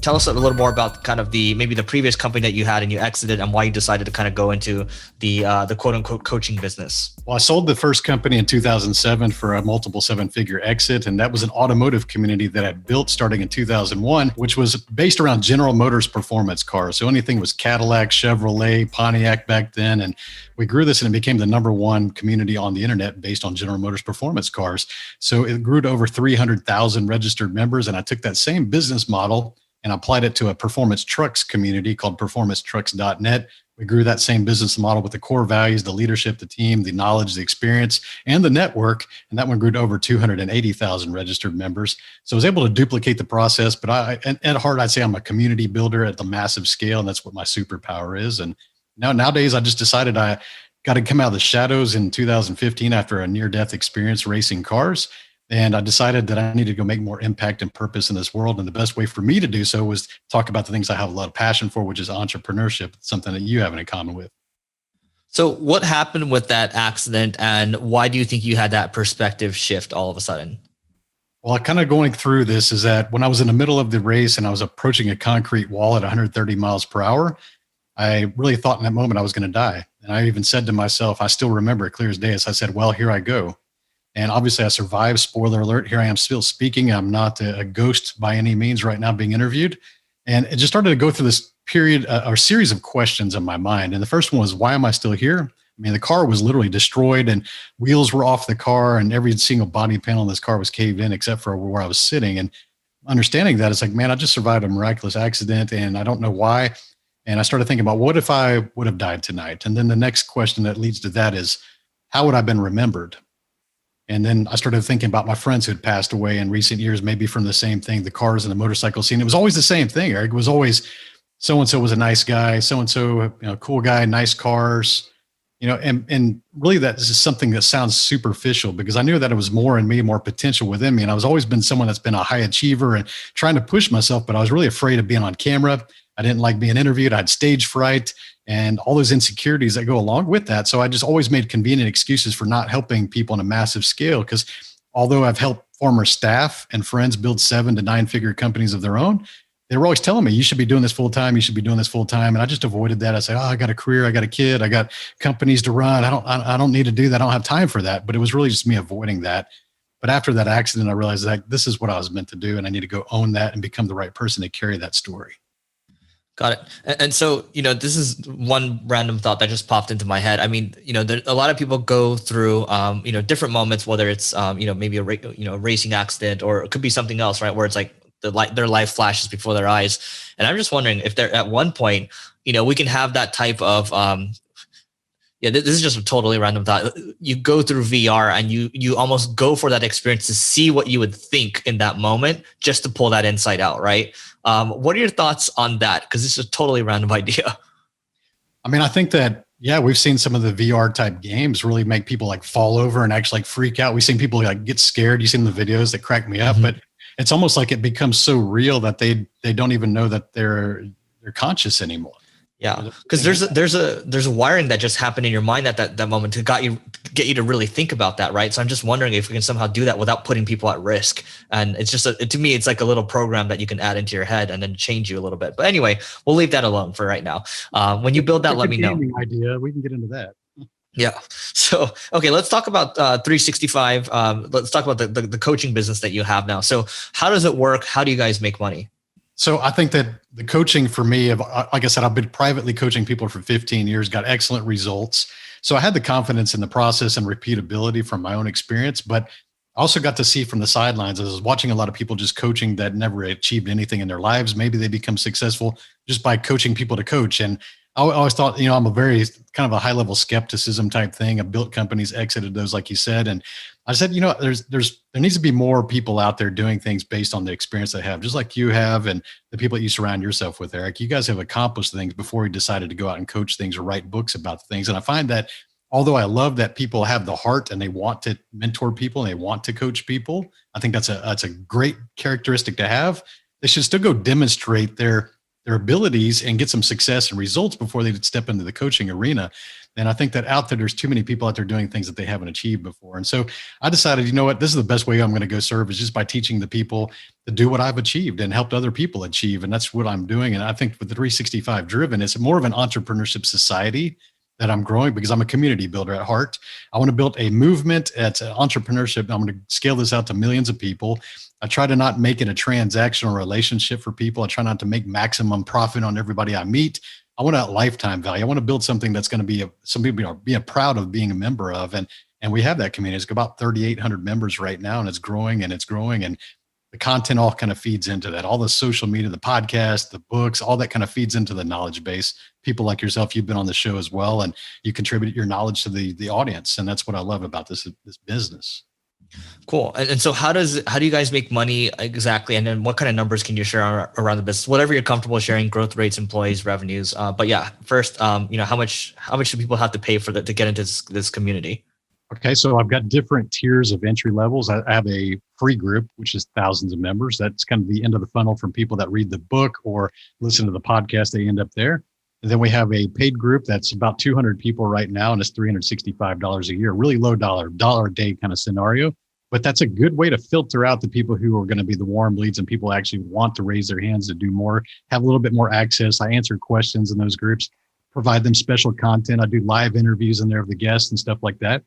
Tell us a little more about kind of maybe the previous company that you had and you exited, and why you decided to kind of go into the quote unquote coaching business. Well, I sold the first company in 2007 for a multiple seven-figure exit, and that was an automotive community that I built starting in 2001, which was based around General Motors performance cars. So anything was Cadillac, Chevrolet, Pontiac back then, and we grew this and it became the #1 community on the internet based on General Motors performance cars. So it grew to over 300,000 registered members, and I took that same business model and applied it to a performance trucks community called performancetrucks.net. We grew that same business model with the core values, the leadership, the team, the knowledge, the experience, and the network. And that one grew to over 280,000 registered members. So I was able to duplicate the process, but at heart, I'd say I'm a community builder at the massive scale. And that's what my superpower is. And nowadays, I just decided I got to come out of the shadows in 2015 after a near-death experience racing cars. And I decided that I needed to go make more impact and purpose in this world. And the best way for me to do so was talk about the things I have a lot of passion for, which is entrepreneurship, something that you have in common with. So what happened with that accident, and why do you think you had that perspective shift all of a sudden? Well, kind of going through this is that when I was in the middle of the race and I was approaching a concrete wall at 130 miles per hour, I really thought in that moment I was going to die. And I even said to myself, I still remember it clear as day, as I said, well, here I go. And obviously I survived. Spoiler alert, here I am still speaking. I'm not a ghost by any means right now being interviewed. And it just started to go through this period or series of questions in my mind. And the first one was, why am I still here? I mean, the car was literally destroyed and wheels were off the car and every single body panel in this car was caved in except for where I was sitting. And understanding that, it's like, man, I just survived a miraculous accident and I don't know why. And I started thinking about, what if I would have died tonight? And then the next question that leads to that is, how would I have been remembered? And then I started thinking about my friends who had passed away in recent years, maybe from the same thing, the cars and the motorcycle scene. It was always the same thing, Eric. It was always so-and-so was a nice guy, so-and-so, cool guy, nice cars, and really that is something that sounds superficial because I knew that it was more in me, more potential within me. And I was always been someone that's been a high achiever and trying to push myself, but I was really afraid of being on camera. I didn't like being interviewed. I had stage fright and all those insecurities that go along with that. So I just always made convenient excuses for not helping people on a massive scale. Because although I've helped former staff and friends build 7 to 9 figure companies of their own, they were always telling me, you should be doing this full time. You should be doing this full time. And I just avoided that. I said, I got a career. I got a kid. I got companies to run. I don't need to do that. I don't have time for that. But it was really just me avoiding that. But after that accident, I realized that this is what I was meant to do. And I need to go own that and become the right person to carry that story. Got it. And so, this is one random thought that just popped into my head. I mean, a lot of people go through, different moments, whether it's, maybe a racing accident, or it could be something else, right? Where it's like their life flashes before their eyes. And I'm just wondering if they're at one point, we can have that type of, this is just a totally random thought. You go through VR and you almost go for that experience to see what you would think in that moment, just to pull that insight out, right? What are your thoughts on that? Because this is a totally random idea. I mean, I think that, we've seen some of the VR type games really make people like fall over and actually like freak out. We've seen people like get scared. You've seen the videos that crack me up, but it's almost like it becomes so real that they don't even know that they're conscious anymore. Yeah, because there's a wiring that just happened in your mind at that moment to get you to really think about that, right? So I'm just wondering if we can somehow do that without putting people at risk. And it's just to me, it's like a little program that you can add into your head and then change you a little bit. But anyway, we'll leave that alone for right now. When you build that, let me know. Idea, we can get into that. Yeah. So, okay, let's talk about 365. Let's talk about the coaching business that you have now. So how does it work? How do you guys make money? So I think that the coaching for me, like I said, I've been privately coaching people for 15 years, got excellent results. So I had the confidence in the process and repeatability from my own experience, but I also got to see from the sidelines. I was watching a lot of people just coaching that never achieved anything in their lives. Maybe they become successful just by coaching people to coach. And I always thought, I'm a very kind of a high level skepticism type thing. I built companies, exited those, like you said. And I said, there needs to be more people out there doing things based on the experience they have, just like you have and the people that you surround yourself with, Eric. You guys have accomplished things before you decided to go out and coach things or write books about things. And I find that although I love that people have the heart and they want to mentor people and they want to coach people, I think that's a great characteristic to have. They should still go demonstrate their their abilities and get some success and results before they step into the coaching arena. And I think that out there's too many people out there doing things that they haven't achieved before. And so I decided, you know what, this is the best way I'm going to go serve, is just by teaching the people to do what I've achieved and helped other people achieve. And that's what I'm doing. And I think with the 365 Driven, it's more of an entrepreneurship society that I'm growing, because I'm a community builder at heart. I want to build a movement at entrepreneurship. I'm going to scale this out to millions of people. I try to not make it a transactional relationship for people. I try not to make maximum profit on everybody I meet. I want a lifetime value. I want to build something that's going to be some people are being proud of being a member of. And we have that community. It's about 3,800 members right now, and it's growing and it's growing. And the content all kind of feeds into that. All the social media, the podcast, the books, all that kind of feeds into the knowledge base. People like yourself, you've been on the show as well, and you contribute your knowledge to the audience. And that's what I love about this business. Cool. And so how do you guys make money exactly? And then what kind of numbers can you share around the business? Whatever you're comfortable sharing, growth rates, employees, revenues. But yeah, first, how much do people have to pay to get into this community? Okay, so I've got different tiers of entry levels. I have a free group, which is thousands of members. That's kind of the end of the funnel from people that read the book or listen to the podcast. They end up there. And then we have a paid group that's about 200 people right now, and it's $365 a year. Really low dollar a day kind of scenario. But that's a good way to filter out the people who are going to be the warm leads and people actually want to raise their hands to do more, have a little bit more access. I answer questions in those groups, provide them special content. I do live interviews in there of the guests and stuff like that.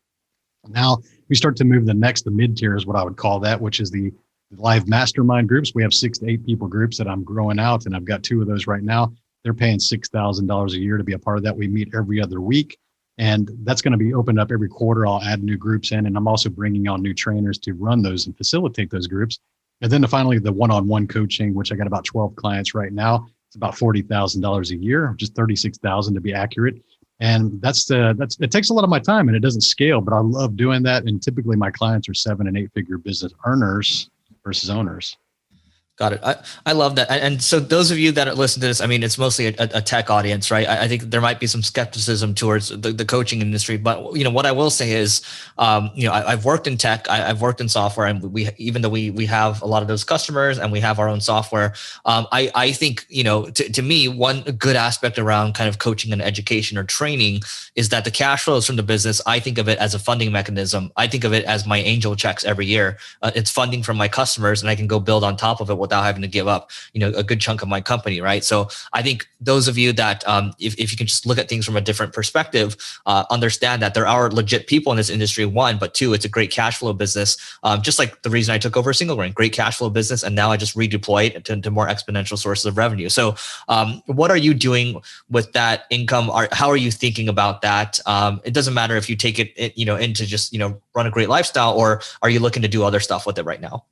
Now we start to move the mid-tier is what I would call that, which is the live mastermind groups. We have 6 to 8 people groups that I'm growing out, and I've got 2 of those right now. They're paying $6,000 a year to be a part of that. We meet every other week, and that's going to be opened up every quarter. I'll add new groups in, and I'm also bringing on new trainers to run those and facilitate those groups. And then finally, the one-on-one coaching, which I got about 12 clients right now. It's about $40,000 a year, just $36,000 to be accurate. And it takes a lot of my time, and it doesn't scale, but I love doing that. And typically my clients are 7- and 8-figure business earners versus owners. Got it. I love that. And so those of you that listen to this, I mean, it's mostly a tech audience, right? I think there might be some skepticism towards the coaching industry, but what I will say is, I've worked in tech, I've worked in software, and even though we have a lot of those customers and we have our own software, I think, to me, one good aspect around kind of coaching and education or training is that the cash flows from the business, I think of it as a funding mechanism. I think of it as my angel checks every year. It's funding from my customers, and I can go build on top of it without having to give up, a good chunk of my company, right? So I think those of you that, if you can just look at things from a different perspective, understand that there are legit people in this industry, one, but two, it's a great cash flow business. Just like the reason I took over Single Grain, great cash flow business, and now I just redeploy it to more exponential sources of revenue. So what are you doing with that income? How are you thinking about that? It doesn't matter if you take it, into just, run a great lifestyle, or are you looking to do other stuff with it right now?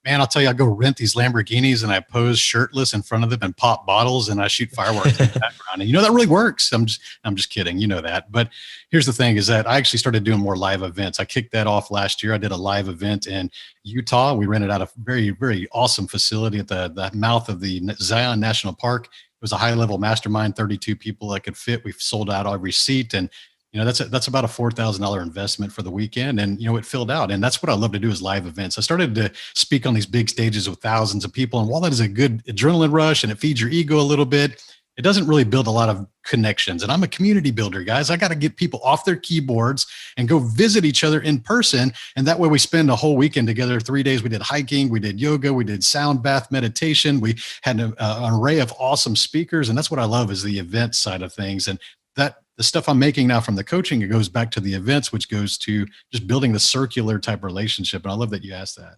Man, I'll tell you, I go rent these Lamborghinis and I pose shirtless in front of them and pop bottles and I shoot fireworks in the background. And that really works. I'm just kidding. You know that. But here's the thing is that I actually started doing more live events. I kicked that off last year. I did a live event in Utah. We rented out a very, very awesome facility at the mouth of the Zion National Park. It was a high-level mastermind, 32 people that could fit. We've sold out every seat, and that's about a $4,000 investment for the weekend. And, it filled out. And that's what I love to do is live events. I started to speak on these big stages with thousands of people. And while that is a good adrenaline rush and it feeds your ego a little bit, it doesn't really build a lot of connections. And I'm a community builder, guys. I got to get people off their keyboards and go visit each other in person. And that way we spend a whole weekend together, 3 days. We did hiking, we did yoga, we did sound bath meditation. We had an array of awesome speakers. And that's what I love is the event side of things. And the stuff I'm making now from the coaching, it goes back to the events, which goes to just building the circular type relationship. And I love that you asked that.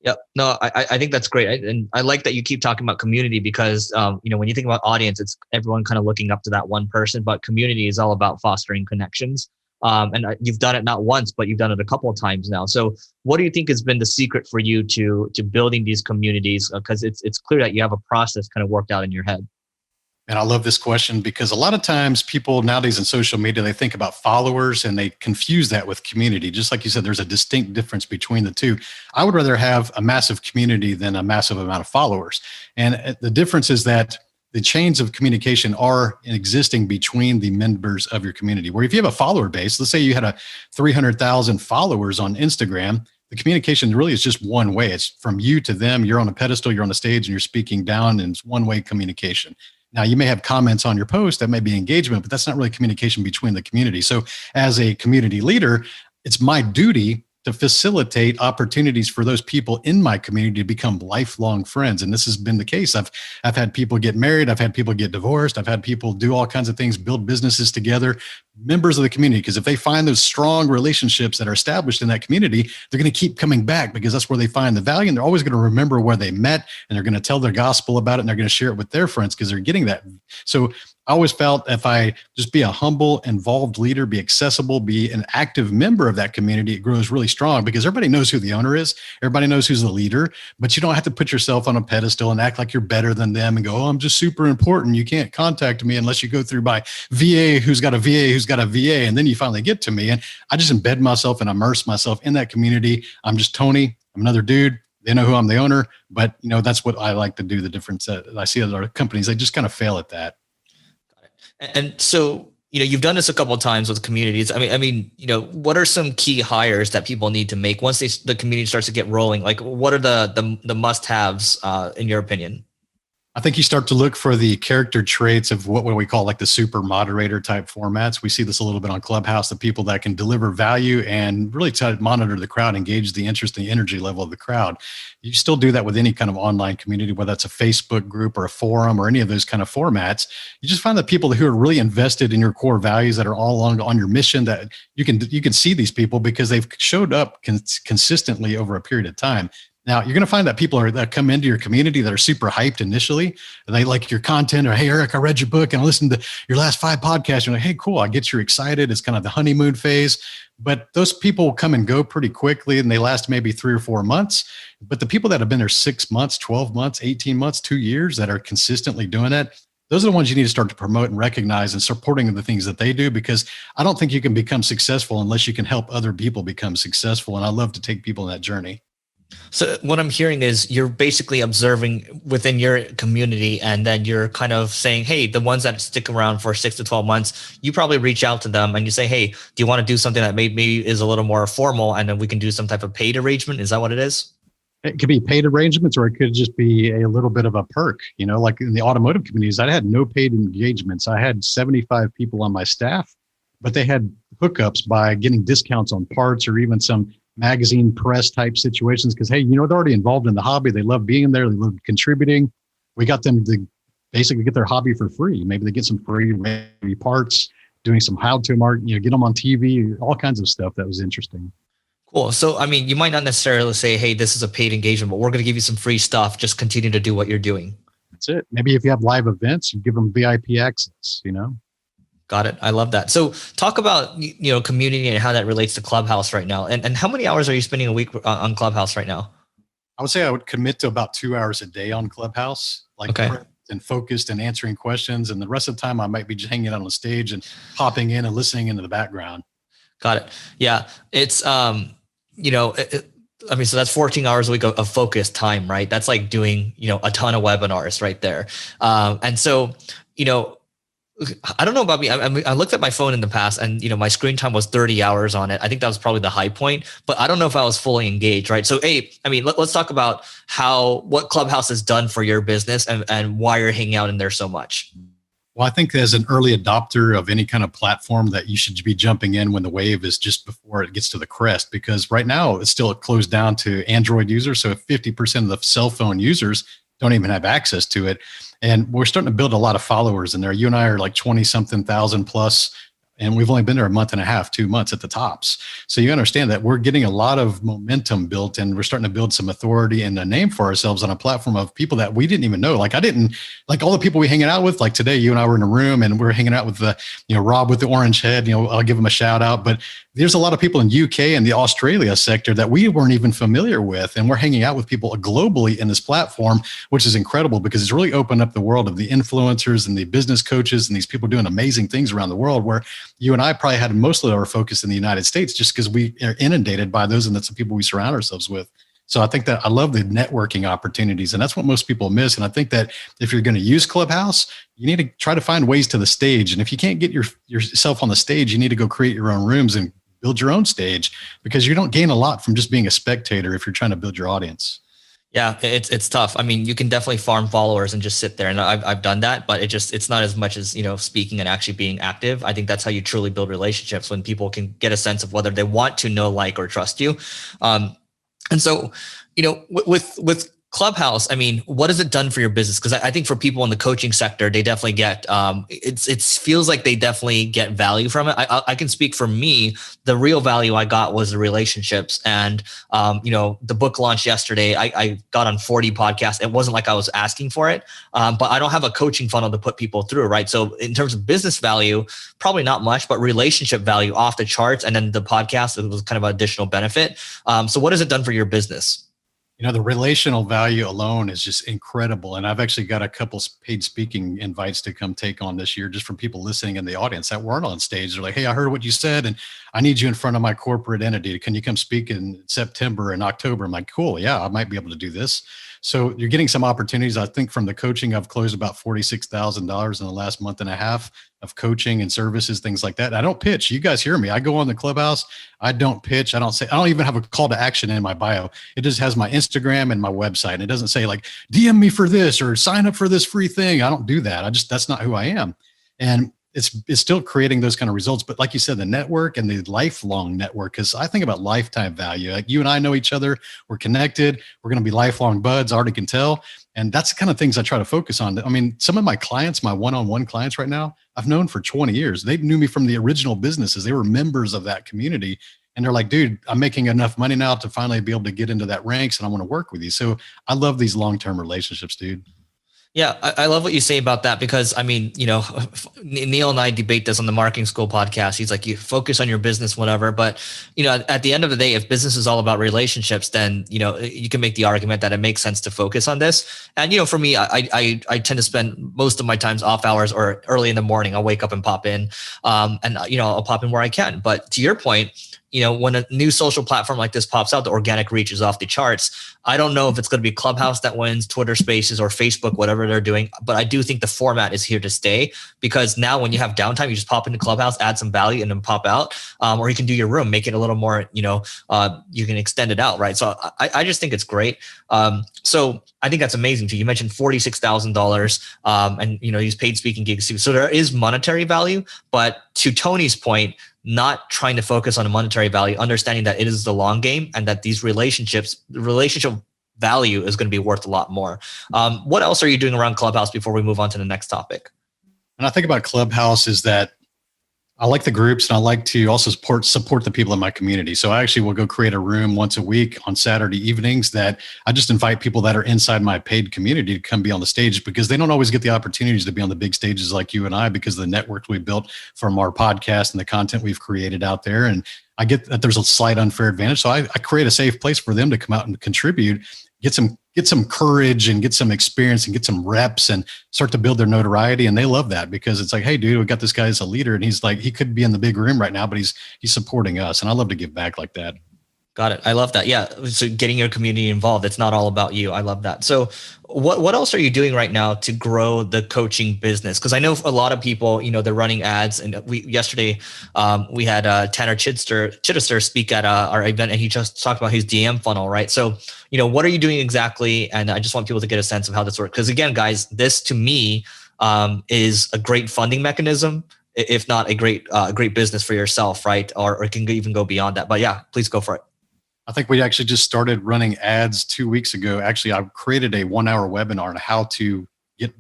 Yep. No, I think that's great. And I like that you keep talking about community because, when you think about audience, it's everyone kind of looking up to that one person, but community is all about fostering connections. And you've done it not once, but you've done it a couple of times now. So what do you think has been the secret for you to building these communities? Because it's clear that you have a process kind of worked out in your head. And I love this question because a lot of times people nowadays in social media, they think about followers and they confuse that with community. Just like you said, there's a distinct difference between the two. I would rather have a massive community than a massive amount of followers. And the difference is that the chains of communication are existing between the members of your community. Where if you have a follower base, let's say you had 300,000 followers on Instagram, the communication really is just one way. It's from you to them. You're on a pedestal, you're on the stage, and you're speaking down, and it's one-way communication. Now, you may have comments on your post that may be engagement, but that's not really communication between the community. So as a community leader, it's my duty to facilitate opportunities for those people in my community to become lifelong friends. And this has been the case. I've had people get married. I've had people get divorced. I've had people do all kinds of things, build businesses together, members of the community, because if they find those strong relationships that are established in that community, they're going to keep coming back because that's where they find the value. And they're always going to remember where they met, and they're going to tell their gospel about it, and they're going to share it with their friends because they're getting that. So I always felt if I just be a humble, involved leader, be accessible, be an active member of that community, it grows really strong because everybody knows who the owner is. Everybody knows who's the leader, but you don't have to put yourself on a pedestal and act like you're better than them and go, oh, I'm just super important. You can't contact me unless you go through my VA, who's got a VA, who's got a VA. And then you finally get to me. And I just embed myself and immerse myself in that community. I'm just Tony. I'm another dude. They know who I'm the owner, but that's what I like to do. The difference that I see other companies, they just kind of fail at that. And so, you've done this a couple of times with communities. I mean, what are some key hires that people need to make once the community starts to get rolling? Like, what are the must-haves in your opinion? I think you start to look for the character traits of what we call like the super moderator type formats. We see this a little bit on Clubhouse, the people that can deliver value and really try to monitor the crowd, engage the interest and the energy level of the crowd. You still do that with any kind of online community, whether that's a Facebook group or a forum or any of those kind of formats. You just find the people who are really invested in your core values, that are all on your mission, that you can see these people because they've showed up consistently over a period of time. Now, you're going to find that people that come into your community that are super hyped initially, and they like your content, or, hey, Eric, I read your book and I listened to your last 5 podcasts. You're like, hey, cool. I get you excited. It's kind of the honeymoon phase, but those people will come and go pretty quickly, and they last maybe 3 or 4 months. But the people that have been there 6 months, 12 months, 18 months, 2 years, that are consistently doing that, those are the ones you need to start to promote and recognize and supporting the things that they do, because I don't think you can become successful unless you can help other people become successful. And I love to take people on that journey. So what I'm hearing is you're basically observing within your community, and then you're kind of saying, hey, the ones that stick around for 6 to 12 months, you probably reach out to them and you say, hey, do you want to do something that maybe is a little more formal, and then we can do some type of paid arrangement? Is that what it is? It could be paid arrangements, or it could just be a little bit of a perk. Like in the automotive communities, I had no paid engagements. I had 75 people on my staff, but they had hookups by getting discounts on parts, or even some magazine press type situations, because, hey, they're already involved in the hobby. They love being there. They love contributing. We got them to basically get their hobby for free. Maybe they get some free maybe parts, doing some how-to market, get them on TV, all kinds of stuff that was interesting. Cool. So, I mean, you might not necessarily say, hey, this is a paid engagement, but we're going to give you some free stuff. Just continue to do what you're doing. That's it. Maybe if you have live events, you give them VIP access, Got it. I love that. So talk about, community and how that relates to Clubhouse right now. And how many hours are you spending a week on Clubhouse right now? I would say I would commit to about 2 hours a day on Clubhouse, and focused and answering questions. And the rest of the time I might be just hanging out on the stage and popping in and listening into the background. Got it. Yeah. It's, so that's 14 hours a week of focused time, right? That's like doing, a ton of webinars right there. And so, I don't know about me. I looked at my phone in the past, and my screen time was 30 hours on it. I think that was probably the high point, but I don't know if I was fully engaged, right? So, hey, let's talk about what Clubhouse has done for your business and why you're hanging out in there so much. Well, I think as an early adopter of any kind of platform, that you should be jumping in when the wave is just before it gets to the crest, because right now it's still closed down to Android users. So 50% of the cell phone users don't even have access to it. And we're starting to build a lot of followers in there. You and I are like 20 something thousand plus, and we've only been there a month and a half, 2 months at the tops. So you understand that we're getting a lot of momentum built, and we're starting to build some authority and a name for ourselves on a platform of people that we didn't even know. Like all the people we hanging out with, like today, you and I were in a room and we're hanging out with Rob with the orange head, I'll give him a shout out, but there's a lot of people in UK and the Australia sector that we weren't even familiar with. And we're hanging out with people globally in this platform, which is incredible because it's really opened up the world of the influencers and the business coaches and these people doing amazing things around the world, where you and I probably had mostly our focus in the United States just because we are inundated by those, and that's the people we surround ourselves with. So I think that I love the networking opportunities, and that's what most people miss. And I think that if you're going to use Clubhouse, you need to try to find ways to the stage. And if you can't get yourself on the stage, you need to go create your own rooms and build your own stage, because you don't gain a lot from just being a spectator if you're trying to build your audience. Yeah, it's tough. I mean, you can definitely farm followers and just sit there, and I've done that, but it's not as much as, speaking and actually being active. I think that's how you truly build relationships, when people can get a sense of whether they want to know, like, or trust you. And so, with Clubhouse, I mean, what has it done for your business? Because I think for people in the coaching sector, they definitely get it feels like they definitely get value from it. I can speak for me. The real value I got was the relationships, and the book launched yesterday. I got on 40 podcasts. It wasn't like I was asking for it, but I don't have a coaching funnel to put people through, right? So in terms of business value, probably not much, but relationship value off the charts. And then the podcast, it was kind of an additional benefit. So what has it done for your business? The relational value alone is just incredible. And I've actually got a couple paid speaking invites to come take on this year, just from people listening in the audience that weren't on stage. They're like, hey, I heard what you said, and I need you in front of my corporate entity. Can you come speak in September and October? I'm like, cool. Yeah, I might be able to do this. So you're getting some opportunities. I think from the coaching, I've closed about $46,000 in the last month and a half of coaching and services, things like that. I don't pitch. You guys hear me. I go on the Clubhouse. I don't pitch. I don't even have a call to action in my bio. It just has my Instagram and my website. And it doesn't say like, DM me for this or sign up for this free thing. I don't do that. That's not who I am. And it's still creating those kind of results. But like you said, the network and the lifelong network, because I think about lifetime value. Like, you and I know each other, we're connected, we're going to be lifelong buds, I already can tell. And that's the kind of things I try to focus on. I mean, some of my clients, my one-on-one clients right now, I've known for 20 years. They knew me from the original businesses. They were members of that community. And they're like, dude, I'm making enough money now to finally be able to get into that ranks, and I want to work with you. So I love these long-term relationships, dude. Yeah, I love what you say about that, because I mean, Neil and I debate this on the Marketing School podcast. He's like, you focus on your business, whatever. But, at the end of the day, if business is all about relationships, then, you can make the argument that it makes sense to focus on this. And, for me, I tend to spend most of my times off hours or early in the morning. I'll wake up and pop in, and, I'll pop in where I can. But to your point, when a new social platform like this pops out, the organic reach is off the charts. I don't know if it's going to be Clubhouse that wins, Twitter Spaces, or Facebook, whatever they're doing. But I do think the format is here to stay, because now when you have downtime, you just pop into Clubhouse, add some value, and then pop out. Or you can do your room, make it a little more, you can extend it out, right? So I just think it's great. So I think that's amazing too. You mentioned $46,000, and these paid speaking gigs too. So there is monetary value, but to Tony's point, not trying to focus on a monetary value, understanding that it is the long game, and that these relationship value is going to be worth a lot more. What else are you doing around Clubhouse before we move on to the next topic? And I think about Clubhouse is that I like the groups, and I like to also support the people in my community. So I actually will go create a room once a week on Saturday evenings that I just invite people that are inside my paid community to come be on the stage, because they don't always get the opportunities to be on the big stages like you and I, because of the network we built from our podcast and the content we've created out there. And I get that there's a slight unfair advantage. So I create a safe place for them to come out and contribute, get some courage and get some experience and get some reps and start to build their notoriety. And they love that, because it's like, hey, dude, we got this guy as a leader, and he's like, he could be in the big room right now, but he's supporting us. And I love to give back like that. Got it. I love that. Yeah. So getting your community involved, it's not all about you. I love that. So what else are you doing right now to grow the coaching business? Because I know a lot of people, they're running ads. And yesterday we had Tanner Chittister speak at our event, and he just talked about his DM funnel, right? So, what are you doing exactly? And I just want people to get a sense of how this works. Because again, guys, this to me is a great funding mechanism, if not a great business for yourself, right? Or it can even go beyond that. But yeah, please go for it. I think we actually just started running ads 2 weeks ago. Actually, I created a 1-hour webinar on how to get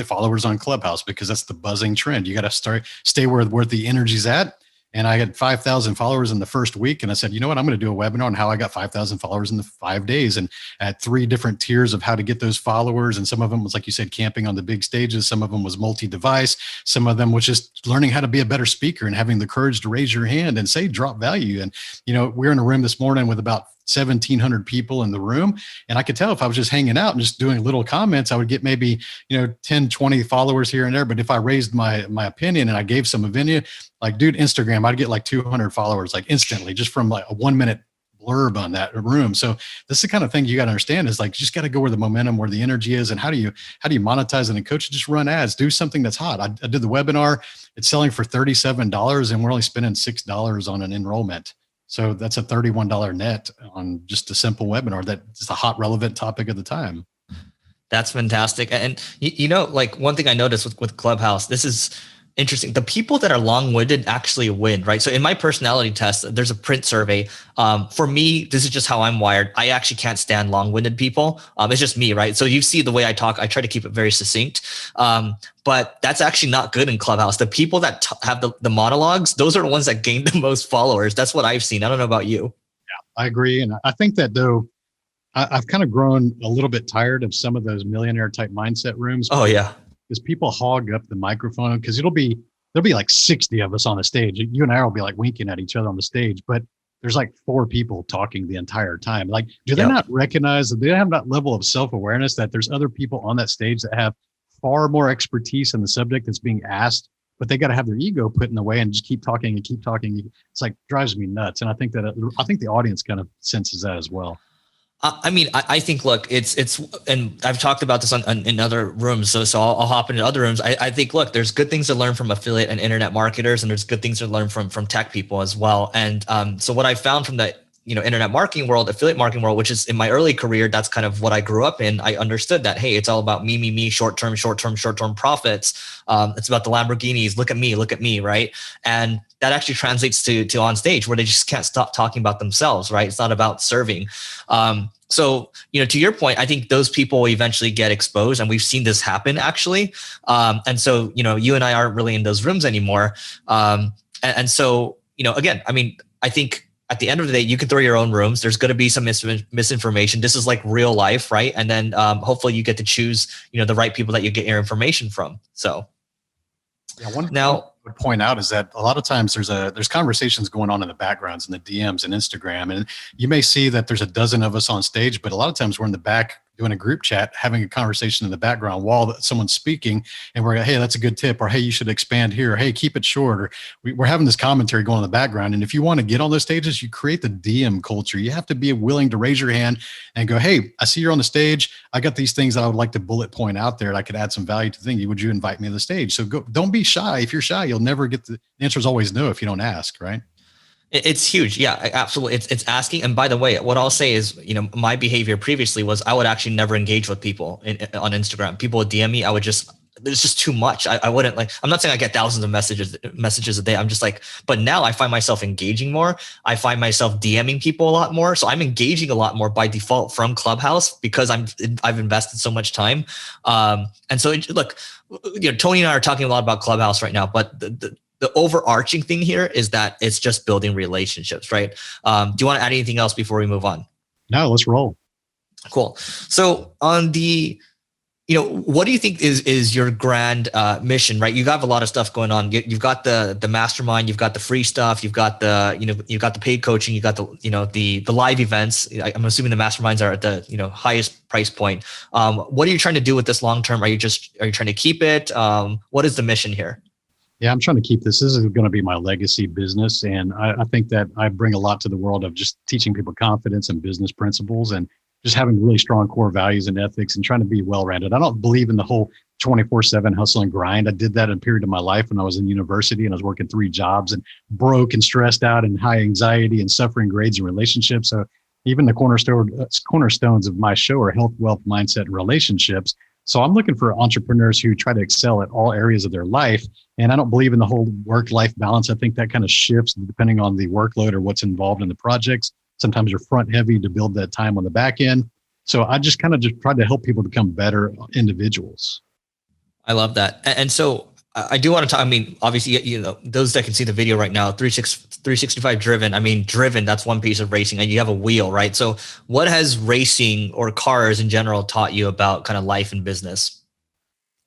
followers on Clubhouse, because that's the buzzing trend. You got to stay where the energy's at. And I had 5,000 followers in the first week. And I said, you know what, I'm going to do a webinar on how I got 5,000 followers in the 5 days, and at 3 different tiers of how to get those followers. And some of them was, like you said, camping on the big stages. Some of them was multi-device. Some of them was just learning how to be a better speaker and having the courage to raise your hand and say, drop value. And, we're in a room this morning with about 1,700 people in the room. And I could tell if I was just hanging out and just doing little comments, I would get maybe, 10, 20 followers here and there. But if I raised my opinion and I gave some opinion, like, dude, Instagram, I'd get like 200 followers, like instantly, just from like a 1 minute blurb on that room. So this is the kind of thing you got to understand is like, you just got to go where the momentum, where the energy is. And how do you monetize it? And coach, just run ads, do something that's hot. I did the webinar. It's selling for $37 and we're only spending $6 on an enrollment. So that's a $31 net on just a simple webinar that's a hot, relevant topic of the time. That's fantastic. And you know, like one thing I noticed with Clubhouse, this is interesting. The people that are long-winded actually win, right? So in my personality test, there's a print survey. For me, this is just how I'm wired. I actually can't stand long-winded people. It's just me, right? So you see the way I talk, I try to keep it very succinct. But that's actually not good in Clubhouse. The people that have the monologues, those are the ones that gain the most followers. That's what I've seen. I don't know about you. Yeah, I agree. And I think that though, I've kind of grown a little bit tired of some of those millionaire type mindset rooms. Oh yeah. Because people hog up the microphone, because there'll be like 60 of us on the stage. You and I will be like winking at each other on the stage, but there's like 4 people talking the entire time. Like, do they not recognize that they have that level of self-awareness that there's other people on that stage that have far more expertise in the subject that's being asked, but they got to have their ego put in the way and just keep talking and keep talking. It's like drives me nuts. And I think the audience kind of senses that as well. I mean, I think, look, it's, and I've talked about this in other rooms. So I'll hop into other rooms. I think, look, there's good things to learn from affiliate and internet marketers, and there's good things to learn from tech people as well. And so what I found from the, internet marketing world, affiliate marketing world, which is in my early career, that's kind of what I grew up in. I understood that, hey, it's all about me, short-term profits. It's about the Lamborghinis. Look at me, right? And that actually translates to on stage where they just can't stop talking about themselves, right? It's not about serving. So, to your point, I think those people eventually get exposed, and we've seen this happen actually. And so, you and I aren't really in those rooms anymore. And so, again, I mean, I think at the end of the day, you can throw your own rooms. There's going to be some misinformation. This is like real life, right? And then hopefully you get to choose, the right people that you get your information from. So yeah, one thing I would point out is that a lot of times there's conversations going on in the backgrounds and the DMs and Instagram, and you may see that there's a dozen of us on stage, but a lot of times we're in the back doing a group chat, having a conversation in the background while someone's speaking, and we're, hey, that's a good tip, or hey, you should expand here, or hey, keep it short, or we're having this commentary going in the background. And if you want to get on those stages, you create the DM culture. You have to be willing to raise your hand and go, hey, I see you're on the stage. I got these things that I would like to bullet point out there, and I could add some value to the thing. Would you invite me to the stage? So go, don't be shy. If you're shy, you'll never get the answer is always no if you don't ask, right? It's huge. Yeah, absolutely. It's asking. And by the way, what I'll say is, my behavior previously was I would actually never engage with people on Instagram. People would DM me. There's just too much. I wouldn't I'm not saying I get thousands of messages a day. I'm just like, but now I find myself engaging more. I find myself DMing people a lot more. So I'm engaging a lot more by default from Clubhouse because I've invested so much time. And so look, Tony and I are talking a lot about Clubhouse right now, but the overarching thing here is that it's just building relationships, right? Do you want to add anything else before we move on? No, let's roll. Cool. So on the, what do you think is your grand mission, right? You have a lot of stuff going on. You've got the mastermind, you've got the free stuff, you've got you've got the paid coaching, you got the live events. I'm assuming the masterminds are at the highest price point. What are you trying to do with this long term? Are you trying to keep it? What is the mission here? Yeah, I'm trying to keep this. This is going to be my legacy business. And I think that I bring a lot to the world of just teaching people confidence and business principles and just having really strong core values and ethics and trying to be well-rounded. I don't believe in the whole 24/7 hustle and grind. I did that in a period of my life when I was in university and I was working 3 jobs and broke and stressed out and high anxiety and suffering grades and relationships. So even the cornerstones of my show are health, wealth, mindset, and relationships. So I'm looking for entrepreneurs who try to excel at all areas of their life. And I don't believe in the whole work-life balance. I think that kind of shifts depending on the workload or what's involved in the projects. Sometimes you're front heavy to build that time on the back end. So I just kind of try to help people become better individuals. I love that. And so I do want to talk, obviously, those that can see the video right now, 365 driven, driven, that's one piece of racing and you have a wheel, right? So what has racing or cars in general taught you about kind of life and business?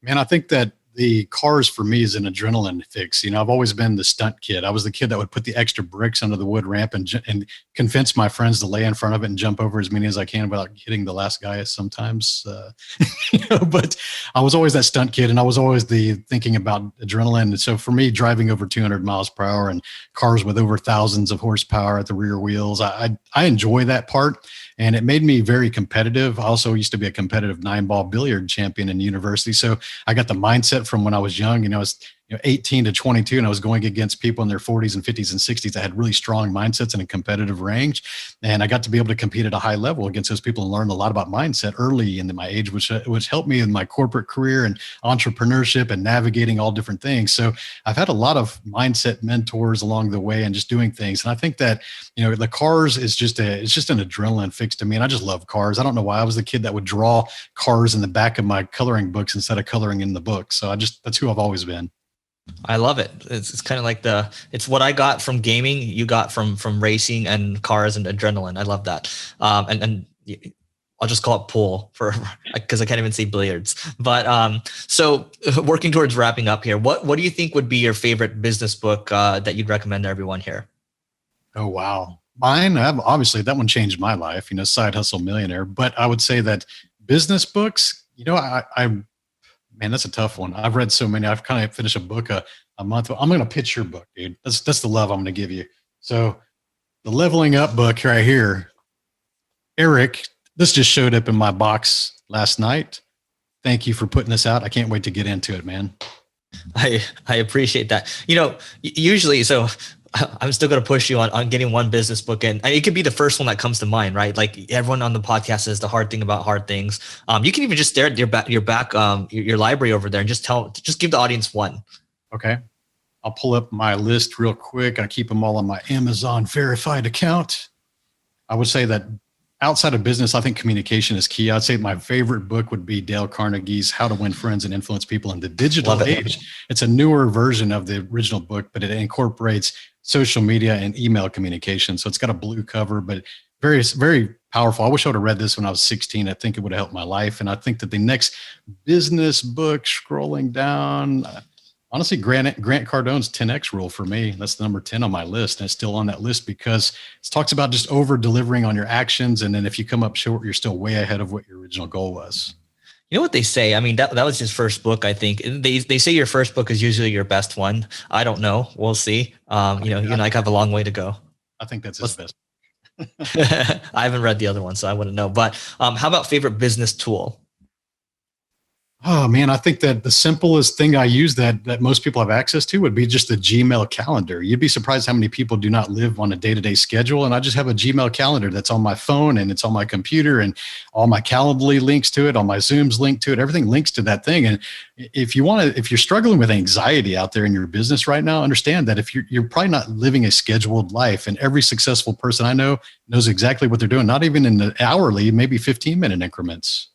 Man, I think that the cars for me is an adrenaline fix. I've always been the stunt kid. I was the kid that would put the extra bricks under the wood ramp and convince my friends to lay in front of it and jump over as many as I can without hitting the last guy sometimes. But I was always that stunt kid, and I was always the thinking about adrenaline. And so for me, driving over 200 miles per hour and cars with over thousands of horsepower at the rear wheels, I enjoy that part. And it made me very competitive. I also used to be a competitive 9-ball billiard champion in university. So I got the mindset from when I was young. I was 18 to 22, and I was going against people in their 40s and 50s and 60s that had really strong mindsets in a competitive range. And I got to be able to compete at a high level against those people and learn a lot about mindset early in my age, which helped me in my corporate career and entrepreneurship and navigating all different things. So I've had a lot of mindset mentors along the way and just doing things. And I think that, the cars is just an adrenaline fix to me. And I just love cars. I don't know why. I was the kid that would draw cars in the back of my coloring books instead of coloring in the book. So that's who I've always been. I love it. It's kind of like it's what I got from gaming, you got from racing and cars and adrenaline. I love that. And I'll just call it pool because I can't even say billiards. But so working towards wrapping up here, what do you think would be your favorite business book that you'd recommend to everyone here? Oh, wow. Mine, obviously that one changed my life, Side Hustle Millionaire. But I would say that business books, man, that's a tough one. I've read so many. I've kind of finished a book a month. I'm going to pitch your book, dude. That's the love I'm going to give you. So the Leveling Up book right here, Eric, this just showed up in my box last night. Thank you for putting this out. I can't wait to get into it, man. I appreciate that. Usually, so I'm still going to push you on getting one business book in. It could be the first one that comes to mind, right? Like everyone on the podcast says the hard thing about hard things. You can even just stare at your library over there and just give the audience one. Okay. I'll pull up my list real quick. I keep them all on my Amazon verified account. I would say that outside of business, I think communication is key. I'd say my favorite book would be Dale Carnegie's How to Win Friends and Influence People in the Digital Age. It's a newer version of the original book, but it incorporates social media and email communication. So it's got a blue cover, but very, very powerful. I wish I would have read this when I was 16. I think it would have helped my life. And I think that the next business book, scrolling down, honestly, Grant Cardone's 10X rule for me. That's the number 10 on my list. And it's still on that list because it talks about just over delivering on your actions. And then if you come up short, you're still way ahead of what your original goal was. You know what they say? I mean, that was his first book, I think. They say your first book is usually your best one. I don't know. We'll see. You and I have a long way to go. I think that's his best. I haven't read the other one, so I wouldn't know. But how about favorite business tool? Oh man, I think that the simplest thing I use that most people have access to would be just the Gmail calendar. You'd be surprised how many people do not live on a day-to-day schedule. And I just have a Gmail calendar that's on my phone and it's on my computer, and all my Calendly links to it, all my Zooms link to it, everything links to that thing. And if you're struggling with anxiety out there in your business right now, understand that if you're probably not living a scheduled life, and every successful person I know knows exactly what they're doing, not even in the hourly, maybe 15-minute increments.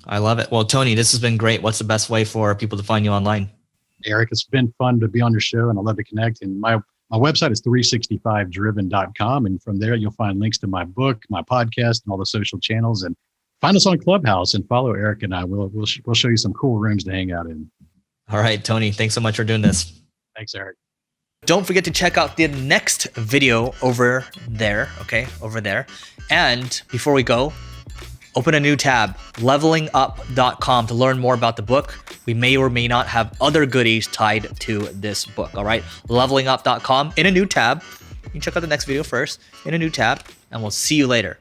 I love it. Well, Tony, this has been great. What's the best way for people to find you online? Eric, it's been fun to be on your show, and I love to connect. And my website is 365driven.com. And from there, you'll find links to my book, my podcast, and all the social channels. And find us on Clubhouse and follow Eric and I. We'll show you some cool rooms to hang out in. All right, Tony, thanks so much for doing this. Thanks, Eric. Don't forget to check out the next video over there. Okay, over there. And before we go, open a new tab, levelingup.com, to learn more about the book. We may or may not have other goodies tied to this book. All right, levelingup.com in a new tab. You can check out the next video first in a new tab, and we'll see you later.